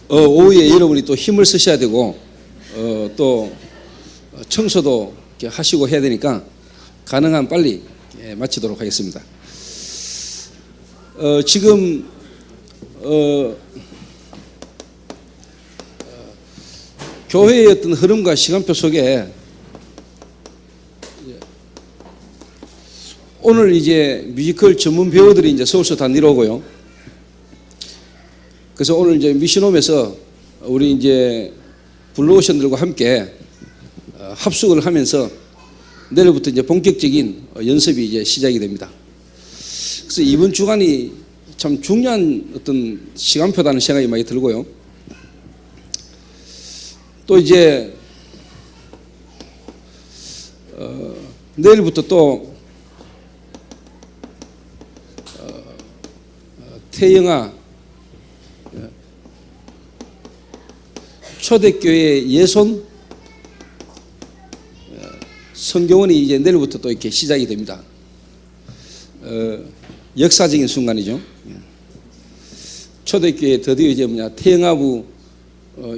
오후에 여러분이 또 힘을 쓰셔야 되고 또 청소도 이렇게 하시고 해야 되니까 가능한 빨리 마치도록 하겠습니다. 지금 교회의 어떤 흐름과 시간표 속에 오늘 이제 뮤지컬 전문 배우들이 이제 서울서 다 내려오고요. 그래서 오늘 이제 미션홈에서 우리 이제 블루오션들과 함께 합숙을 하면서 내일부터 이제 본격적인 연습이 이제 시작이 됩니다. 그래서 이번 주간이 참 중요한 어떤 시간표라는 생각이 많이 들고요. 또 이제 내일부터 또 태영아 초대교회 예손 성경원이 이제 내일부터 또 이렇게 시작이 됩니다. 역사적인 순간이죠. 초대교회 드디어 이제 태영아부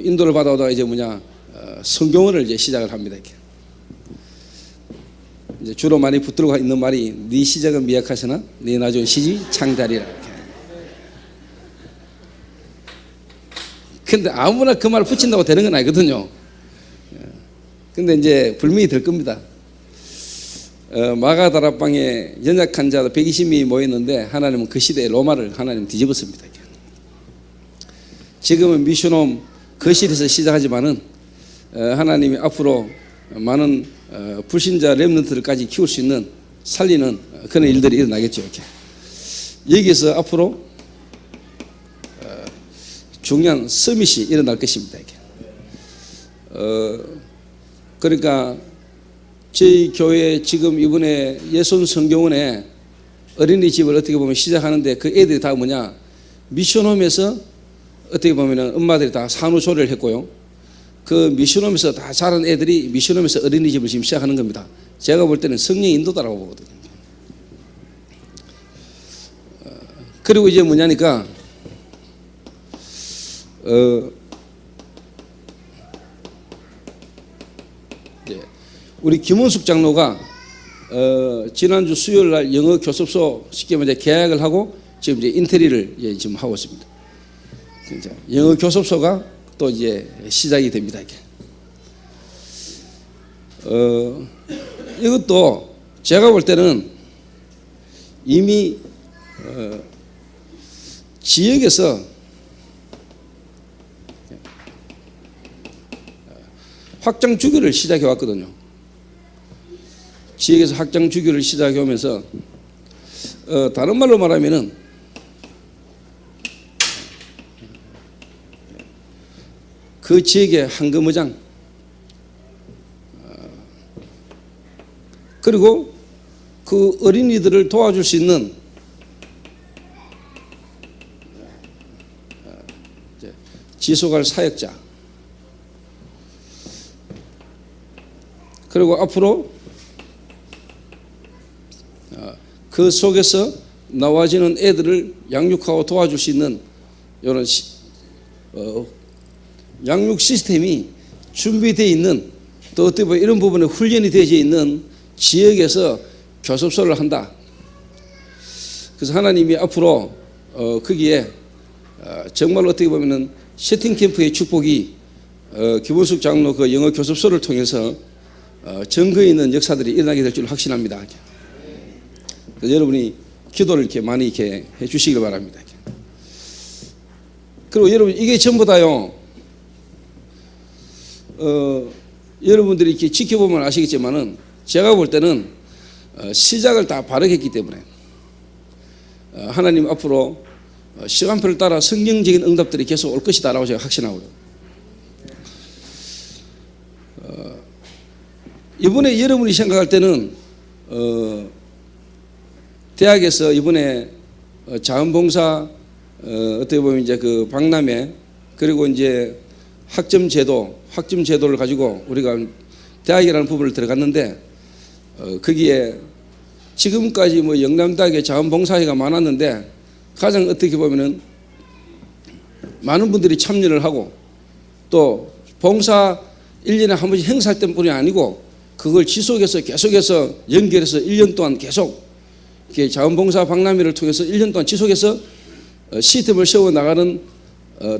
인도를 받아오다가 이제 성경원을 이제 시작을 합니다. 이렇게. 이제 주로 많이 붙들고 있는 말이 네 시작은 미약하시나 네 나중 시지 창달이라. 이렇게. 근데 아무나 그 말을 붙인다고 되는 건 아니거든요. 근데 이제 불명이 될 겁니다. 마가다락방에 연약한 자 120명이 모였는데 하나님은 그 시대의 로마를 하나님 뒤집었습니다. 지금은 미션홈 거실에서 시작하지만은 하나님이 앞으로 많은 불신자 렘넌트들까지 키울 수 있는 살리는 그런 일들이 일어나겠죠. 이렇게. 여기서 앞으로 중요한 서밋이 일어날 것입니다. 그러니까 저희 교회 지금 이번에 예손 성경원에 어린이집을 어떻게 보면 시작하는데 그 애들이 다 뭐냐 미션홈에서 어떻게 보면 엄마들이 다 산후조리를 했고요. 그 미션홈에서 다 자란 애들이 미션홈에서 어린이집을 지금 시작하는 겁니다. 제가 볼 때는 성령 인도다라고 보거든요. 그리고 이제 뭐냐니까 우리 김원숙 장로가 지난주 수요일 날 영어 교습소 쉽게 말해 계약을 하고 지금 이제 인테리어를 지금 하고 있습니다. 영어 교습소가 또 이제 시작이 됩니다. 이것도 제가 볼 때는 이미 지역에서 확장 주기를 시작해 왔거든요. 지역에서 확장 주기를 시작해 오면서 다른 말로 말하면은 그 지역의 한금의장 그리고 그 어린이들을 도와줄 수 있는 지속할 사역자 그리고 앞으로 그 속에서 나와지는 애들을 양육하고 도와줄 수 있는 이런 양육 시스템이 준비되어 있는 또 어떻게 보면 이런 부분에 훈련이 되어 있는 지역에서 교습소를 한다. 그래서 하나님이 앞으로 거기에 정말 어떻게 보면은 세팅 캠프의 축복이 김원숙 장로 그 영어 교습소를 통해서 증거 있는 역사들이 일어나게 될 줄 확신합니다. 여러분이 기도를 이렇게 많이 이렇게 해주시길 바랍니다. 그리고 여러분 이게 전부 다요. 여러분들이 이렇게 지켜보면 아시겠지만은 제가 볼 때는 시작을 다 바르게 했기 때문에 하나님 앞으로 시간표를 따라 성경적인 응답들이 계속 올 것이다라고 제가 확신하고요. 이번에 여러분이 생각할 때는 대학에서 이번에 자원봉사 어떻게 보면 이제 그 박람회 그리고 이제 학점 제도를 가지고 우리가 대학이라는 부분을 들어갔는데 거기에 지금까지 영남대학에 자원봉사회가 많았는데 가장 어떻게 보면은 많은 분들이 참여를 하고 또 봉사 1년에 한 번씩 행사할 때뿐이 아니고 그걸 지속해서 계속해서 연결해서 1년 동안 계속 이렇게 자원봉사 박람회를 통해서 1년 동안 지속해서 시스템을 세워나가는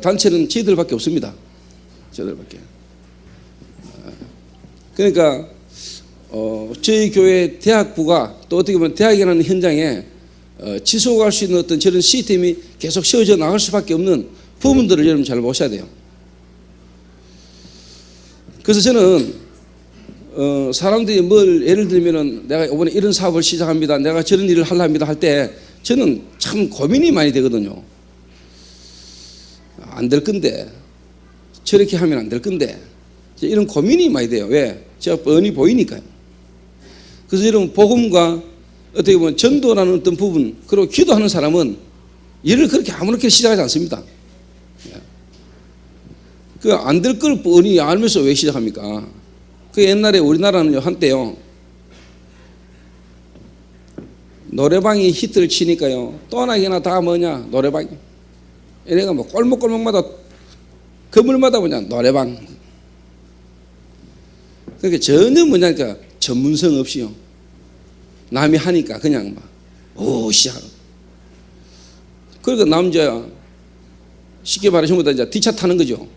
단체는 저희들밖에 없습니다. 저희들밖에. 그러니까 저희 교회 대학부가 또 어떻게 보면 대학이라는 현장에 지속할 수 있는 어떤 저런 시스템이 계속 세워져 나갈 수밖에 없는 부분들을 여러분 잘 보셔야 돼요. 그래서 저는 사람들이 뭘 예를 들면은 내가 이번에 이런 사업을 시작합니다. 내가 저런 일을 하려 합니다 할 때 저는 참 고민이 많이 되거든요. 안 될 건데 저렇게 하면 안 될 건데 이런 고민이 많이 돼요. 왜? 제가 뻔히 보이니까요. 그래서 여러분 복음과 어떻게 보면 전도라는 어떤 부분 그리고 기도하는 사람은 일을 그렇게 아무렇게 시작하지 않습니다. 그 안 될 걸 뻔히 알면서 왜 시작합니까? 그 옛날에 우리나라는 한때요 노래방이 히트를 치니까요 떠나기나 다 뭐냐 노래방이 얘네가 뭐 골목골목마다 건물마다 뭐냐 노래방. 그러니까 전혀 뭐냐니까 전문성 없이요 남이 하니까 그냥 막 오시하고 그러니까 남자 쉽게 말해 전부 다 이제 뒤차 타는 거죠.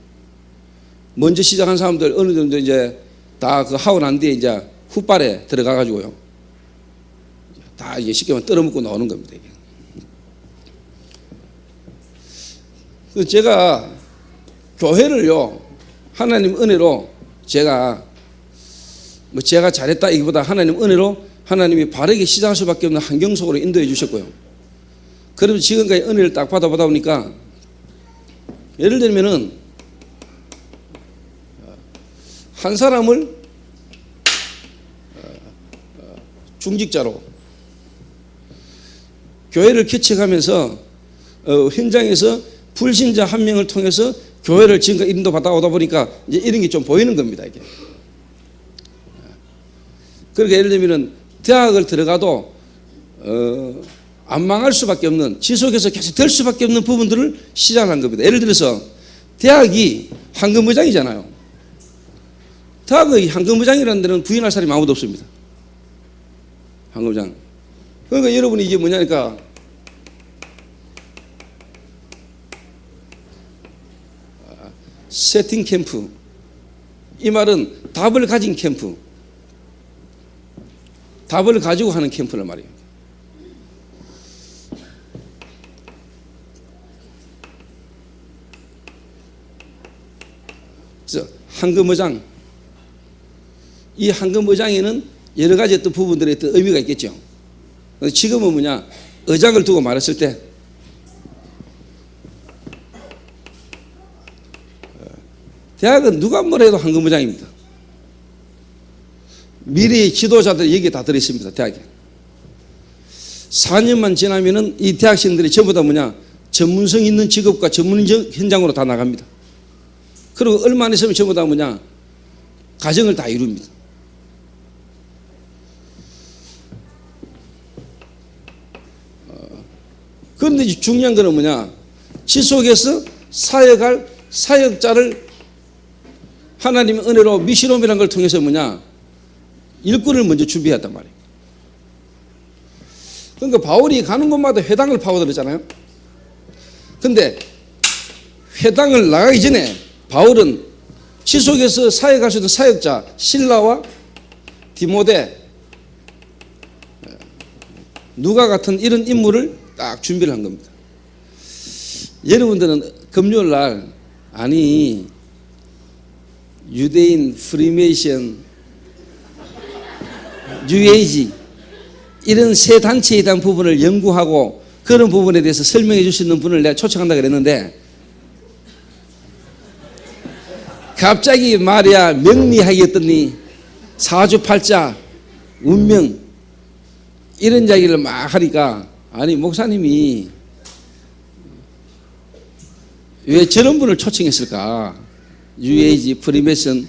먼저 시작한 사람들 어느 정도 이제 다 그 하고 난 뒤에 이제 훗발에 들어가 가지고요 다 이게 쉽게 말해 떨어먹고 나오는 겁니다. 이게. 그래서 제가 교회를요 하나님 은혜로 제가 뭐 제가 잘했다 이기보다 하나님 은혜로 하나님이 바르게 시작할 수밖에 없는 환경 속으로 인도해 주셨고요. 그러면서 지금까지 은혜를 딱 받아보다 보니까 예를 들면은 한 사람을 중직자로 교회를 개척하면서 현장에서 불신자 한 명을 통해서 교회를 지금까지 인도 받아오다 보니까 이제 이런 게 좀 보이는 겁니다. 이게. 그러니까 예를 들면은 대학을 들어가도 안 망할 수밖에 없는 지속해서 계속 될 수밖에 없는 부분들을 시작한 겁니다. 예를 들어서 대학이 황금무장이잖아요. 대학의 황금무장이라는 데는 부인할 사람이 아무도 없습니다. 황금무장. 그러니까 여러분이 이게 뭐냐니까 세팅 캠프. 이 말은 답을 가진 캠프. 답을 가지고 하는 캠프란 말이에요. 그래서 황금의장, 이 황금의장에는 여러 가지 어떤 부분들의 어떤 의미가 있겠죠. 지금은 뭐냐 의장을 두고 말했을 때 대학은 누가 뭐래도 황금의장입니다. 미래의 지도자들이 여기에 다 들어있습니다. 대학에 4년만 지나면은 이 대학생들이 전부 다 뭐냐 전문성 있는 직업과 전문 현장으로 다 나갑니다. 그리고 얼마 안 있으면 전부 다 뭐냐 가정을 다 이룹니다. 그런데 중요한 거는 뭐냐 지속해서 사역할 사역자를 하나님의 은혜로 미시롬이라는 걸 통해서 뭐냐 일꾼을 먼저 준비했단 말이에요. 그러니까 바울이 가는 곳마다 회당을 파고들었잖아요. 근데 회당을 나가기 전에 바울은 지속해서 사역할 수 있는 사역자 실라와 디모데 누가 같은 이런 인물을 딱 준비를 한 겁니다. 여러분들은 금요일 날 아니 유대인 프리메이션 뉴에이지 이런 세 단체에 대한 부분을 연구하고 그런 부분에 대해서 설명해 줄 수 있는 분을 내가 초청한다 그랬는데 갑자기 말이야 명리학이었더니 사주팔자 운명 이런 이야기를 막 하니까 아니 목사님이 왜 저런 분을 초청했을까? 뉴에이지 프리메이션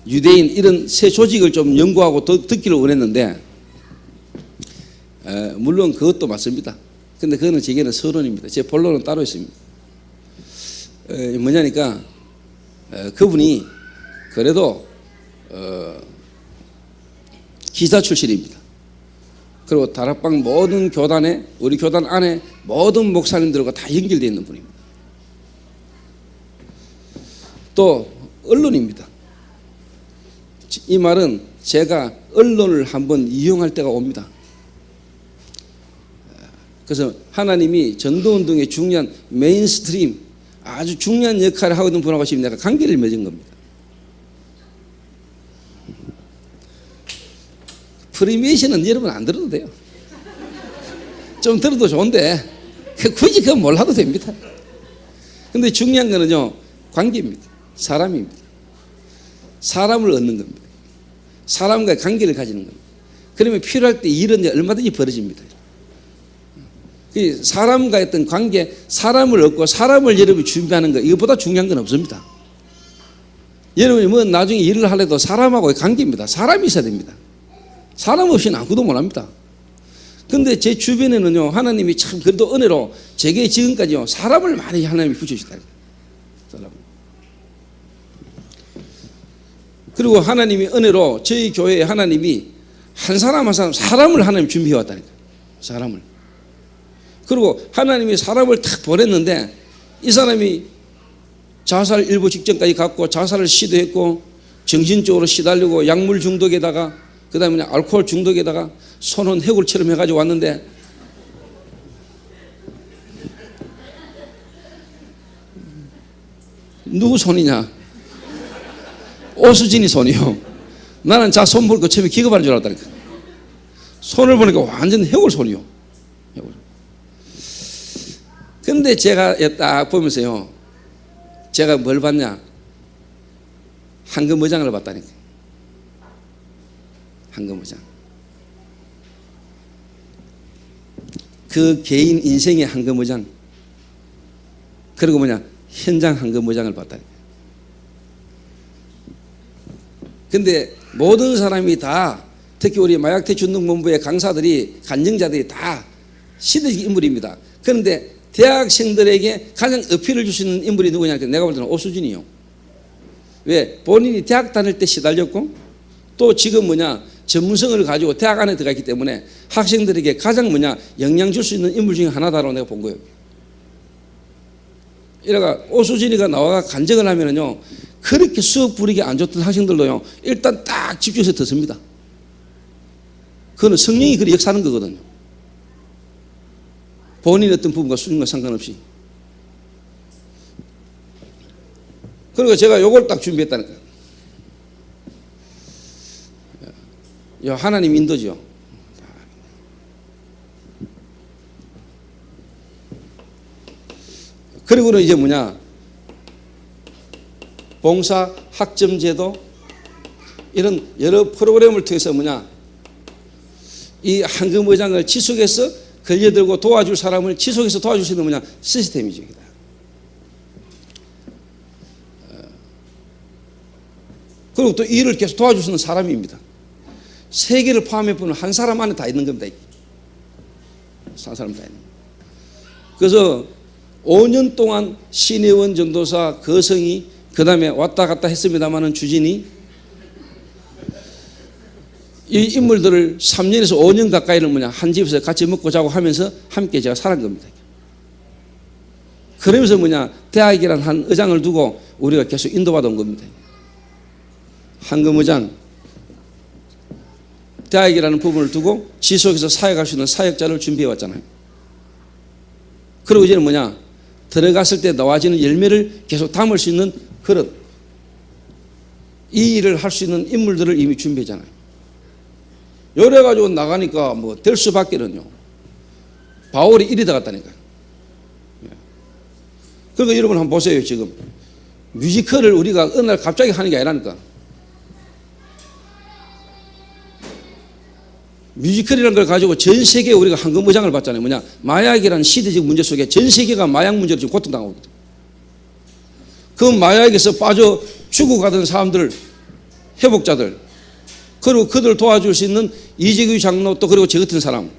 유대인 이런 새 조직을 좀 연구하고 듣기를 원했는데 물론 그것도 맞습니다. 근데 그거는 제게는 서론입니다. 제 본론은 따로 있습니다. 뭐냐니까 그분이 그래도 기사 출신입니다. 그리고 다락방 모든 교단에, 우리 교단 안에 모든 목사님들과 다 연결되어 있는 분입니다. 또 언론입니다. 이 말은 제가 언론을 한번 이용할 때가 옵니다. 그래서 하나님이 전도운동의 중요한 메인스트림, 아주 중요한 역할을 하고 있는 분하고 지금 내가 관계를 맺은 겁니다. 프리메이션은 여러분 안 들어도 돼요. 좀 들어도 좋은데 굳이 그건 몰라도 됩니다. 근데 중요한 거는요, 관계입니다. 사람입니다. 사람을 얻는 겁니다. 사람과의 관계를 가지는 겁니다. 그러면 필요할 때 일은 얼마든지 벌어집니다. 사람과의 어떤 관계, 사람을 얻고 사람을 여러분이 준비하는 것, 이것보다 중요한 건 없습니다. 여러분이 뭐 나중에 일을 하려도 사람하고의 관계입니다. 사람이 있어야 됩니다. 사람 없이는 아무도 못합니다. 근데 제 주변에는요, 하나님이 참 그래도 은혜로 제게 지금까지요, 사람을 많이 하나님이 붙여주셨다. 사람. 그리고 하나님이 은혜로 저희 교회에 하나님이 한 사람 한 사람, 사람을 하나님 준비해 왔다니까요. 사람을. 그리고 하나님이 사람을 탁 보냈는데 이 사람이 자살 일부 직전까지 갔고 자살을 시도했고 정신적으로 시달리고 약물 중독에다가 그 다음에 알코올 중독에다가 손은 해골처럼 해가지고 왔는데 누구 손이냐? 오수진이 손이요. 나는 자 손 보니까 처음에 기겁하는 줄 알았다니까. 손을 보니까 완전 해골 손이요. 해골. 근데 제가 딱 보면서요, 제가 뭘 봤냐? 황금어장을 봤다니까. 황금어장. 그 개인 인생의 황금어장. 그리고 뭐냐? 현장 황금어장을 봤다니까. 근데 모든 사람이 다, 특히 우리 마약퇴치운동본부의 강사들이, 간증자들이 다 시대적 인물입니다. 그런데 대학생들에게 가장 어필을 줄 수 있는 인물이 누구냐? 내가 볼 때는 오수진이요. 왜? 본인이 대학 다닐 때 시달렸고 또 지금 뭐냐? 전문성을 가지고 대학 안에 들어갔기 때문에 학생들에게 가장 뭐냐? 영향 줄 수 있는 인물 중에 하나다라고 내가 본 거예요. 이래가 오수진이가 나와가 간증을 하면은요, 그렇게 수업 분위기 안 좋던 학생들도요, 일단 딱 집중해서 듣습니다. 그거는 성령이 그렇게 역사하는 거거든요. 본인의 어떤 부분과 수준과 상관없이. 그러니까 제가 요걸 딱 준비했다니까요. 하나님 인도죠. 그리고는 이제 뭐냐, 봉사 학점제도 이런 여러 프로그램을 통해서 뭐냐, 이 황금의장을 지속해서 걸려들고 도와줄 사람을 지속해서 도와줄 수 있는 뭐냐, 시스템이죠. 그리고 또 일을 계속 도와줄 수 있는 사람입니다. 세계를 포함해 보면 한 사람 안에 다 있는 겁니다. 한 사람 다 있는 겁니다. 그래서 5년 동안 신혜원 전도사, 거성이, 그 다음에 왔다 갔다 했습니다마는 주진이, 이 인물들을 3년에서 5년 가까이를 뭐냐, 한 집에서 같이 먹고 자고 하면서 함께 제가 살은 겁니다. 그러면서 뭐냐, 대학이라는 한 의장을 두고 우리가 계속 인도받아 온 겁니다. 황금의장, 대학이라는 부분을 두고 지속해서 사역할 수 있는 사역자를 준비해 왔잖아요. 그리고 이제는 뭐냐, 들어갔을 때 나와지는 열매를 계속 담을 수 있는 그릇, 이 일을 할 수 있는 인물들을 이미 준비했잖아요. 이래가지고 나가니까 뭐 될 수밖에는요, 바울이 이리 들어갔다니까요. 그러니까 여러분 한번 보세요. 지금 뮤지컬을 우리가 어느 날 갑자기 하는 게 아니라니까. 뮤지컬이라는 걸 가지고 전 세계에 우리가 황금의장을 받잖아요. 뭐냐, 마약이라는 시대적 문제 속에 전 세계가 마약 문제로 지금 고통당하고 있거든요. 그 마약에서 빠져 죽어가던 사람들, 회복자들, 그리고 그들 도와줄 수 있는 이재규 장로, 또 그리고 저 같은 사람,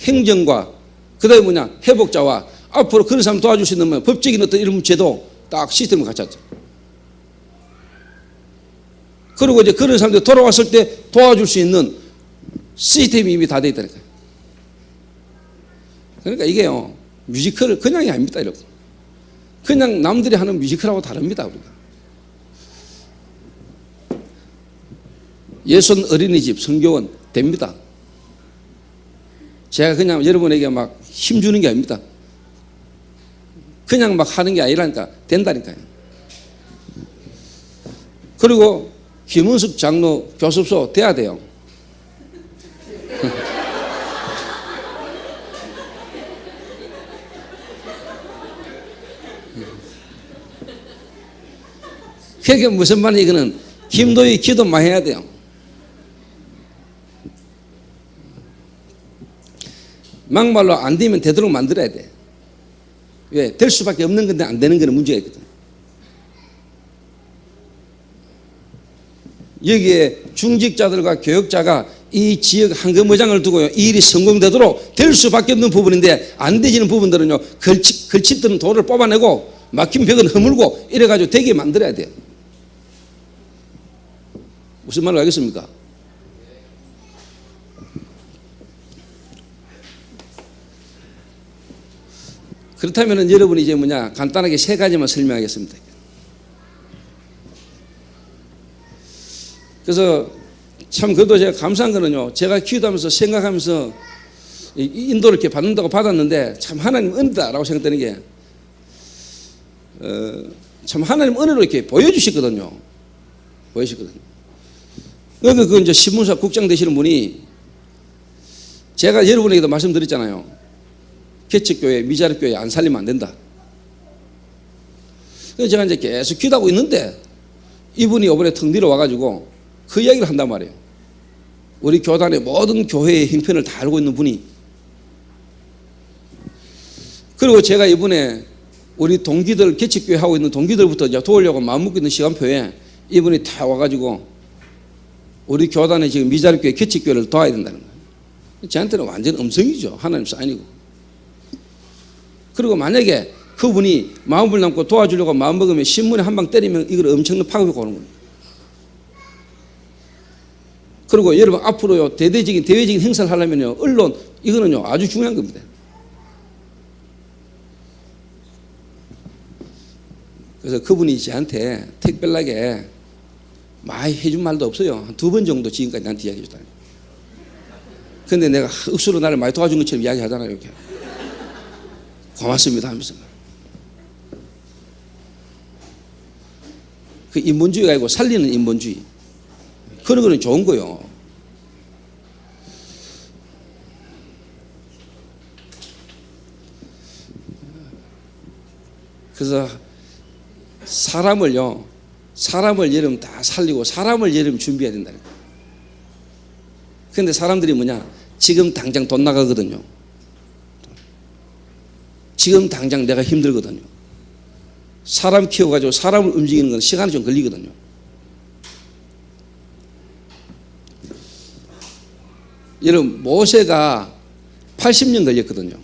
행정과, 그 다음에 뭐냐, 회복자와 앞으로 그런 사람 도와줄 수 있는 법적인 어떤 이런 제도 딱 시스템을 갖췄죠. 그리고 이제 그런 사람들 돌아왔을 때 도와줄 수 있는 시스템이 이미 다 돼 있다니까요. 그러니까 이게요, 뮤지컬 그냥이 아닙니다, 여러분. 그냥 남들이 하는 뮤지컬하고 다릅니다, 우리가. 예손 어린이집, 성교원 됩니다. 제가 그냥 여러분에게 막 힘주는 게 아닙니다. 그냥 막 하는 게 아니라니까, 된다니까요. 그리고 김은숙 장로 교습소 돼야 돼요. 그게 무슨 말이에요? 이거는 김도희 기도 많이 해야 돼요. 막말로 안 되면 되도록 만들어야 돼. 왜? 될 수밖에 없는 건데 안 되는 거는 문제가 있거든. 여기에 중직자들과 교역자가 이 지역 한금의장을 두고요, 이 일이 성공되도록 될 수밖에 없는 부분인데 안 되지는 부분들은요, 걸칫들은 돌을 뽑아내고 막힌 벽은 허물고 이래가지고 되게 만들어야 돼요. 무슨 말을 알겠습니까? 그렇다면 여러분이 이제 간단하게 세 가지만 설명하겠습니다. 그래서 참 그래도 제가 감사한 거는요, 제가 기도하면서 생각하면서 인도를 이렇게 받는다고 받았는데 참 하나님 은혜다라고 생각되는 게, 참 하나님 은혜로 이렇게 보여주시거든요. 그러니까 그 이제 신문사 국장 되시는 분이, 제가 여러분에게도 말씀드렸잖아요. 개척교회, 미자립교회 안 살리면 안 된다. 그래서 제가 이제 계속 기도하고 있는데 이분이 이번에 턱 내려와가지고 그 이야기를 한단 말이에요. 우리 교단의 모든 교회의 형편을 다 알고 있는 분이. 그리고 제가 이번에 우리 동기들, 개척교회 하고 있는 동기들부터 이제 도우려고 마음먹고 있는 시간표에 이분이 다 와가지고 우리 교단의 지금 미자립교회, 개척교회를 도와야 된다는 거예요. 저한테는 완전 음성이죠. 하나님 사인이고. 그리고 만약에 그분이 마음을 담고 도와주려고 마음먹으면 신문에 한 방 때리면 이걸 엄청난 파급이 오는 겁니다. 그리고 여러분 앞으로요, 대외적인 행사를 하려면요, 언론, 이거는요, 아주 중요한 겁니다. 그래서 그분이 저한테 특별하게 많이 해준 말도 없어요. 한 2번 정도 지금까지 나한테 이야기해 줬다. 근데 내가 억수로 나를 많이 도와준 것처럼 이야기 하잖아요, 이렇게. 고맙습니다 하면서. 그 인본주의가 아니고 살리는 인본주의. 그런 거는 좋은 거요. 그래서 사람을 여러분 다 살리고 사람을 여러분 준비해야 된다는 거예요. 그런데 사람들이 지금 당장 돈 나가거든요. 지금 당장 내가 힘들거든요. 사람 키워가지고 사람을 움직이는 건 시간이 좀 걸리거든요. 여러분 모세가 80년 걸렸거든요.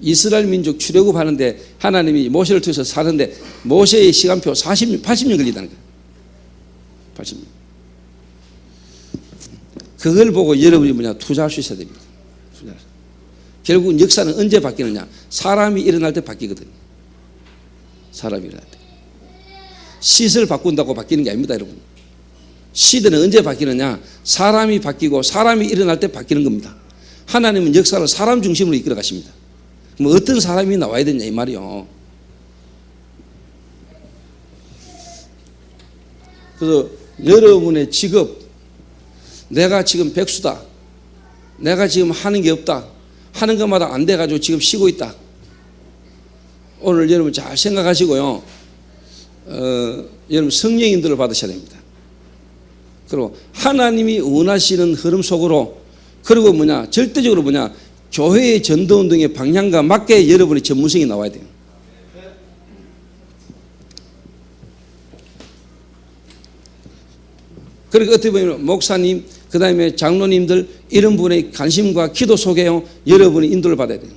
이스라엘 민족 출애굽 하는데 하나님이 모세를 통해서 사는데 모세의 시간표 80년 걸리다는 거예요. 80년. 그걸 보고 여러분이 투자할 수 있어야 됩니다. 결국은 역사는 언제 바뀌느냐? 사람이 일어날 때 바뀌거든요. 사람이 일어날 때. 시설 바꾼다고 바뀌는 게 아닙니다, 여러분. 시대는 언제 바뀌느냐? 사람이 바뀌고 사람이 일어날 때 바뀌는 겁니다. 하나님은 역사를 사람 중심으로 이끌어 가십니다. 그럼 어떤 사람이 나와야 되냐 이 말이요. 그래서 여러분의 직업, 내가 지금 백수다, 내가 지금 하는 게 없다, 하는 것마다 안 돼가지고 지금 쉬고 있다. 오늘 여러분 잘 생각하시고요. 여러분 성령 인도를 받으셔야 됩니다. 그리고 하나님이 원하시는 흐름 속으로, 그리고 절대적으로 교회의 전도운동의 방향과 맞게 여러분의 전문성이 나와야 돼요. 그리고 어떻게 보면 목사님, 그 다음에 장로님들 이런 분의 관심과 기도 속에요, 여러분이 인도를 받아야 돼요.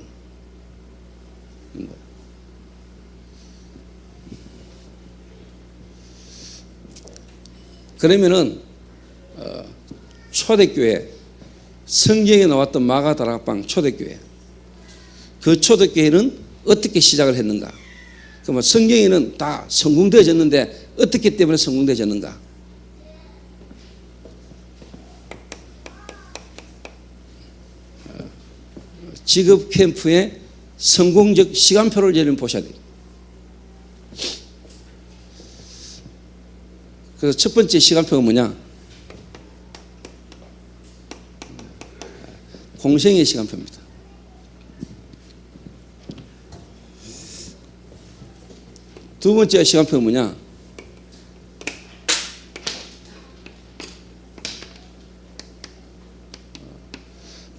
그러면은 초대교회, 성경에 나왔던 마가다락방 초대교회, 그 초대교회는 어떻게 시작을 했는가? 그러면 성경에는 다 성공되어졌는데 어떻게 때문에 성공되어졌는가? 직업 캠프의 성공적 시간표를 여러분 보셔야 돼요. 그래서 첫 번째 시간표가 뭐냐? 공생의 시간표입니다. 두 번째 시간표가 뭐냐?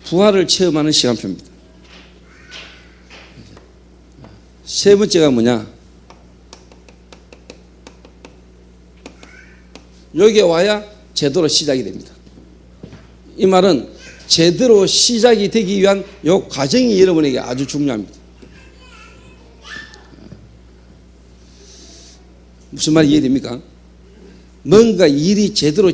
부활을 체험하는 시간표입니다. 세 번째가 뭐냐? 여기에 와야 제대로 시작이 됩니다. 이 말은 제대로 시작이 되기 위한 이 과정이 여러분에게 아주 중요합니다. 무슨 말이 이해됩니까? 뭔가 일이 제대로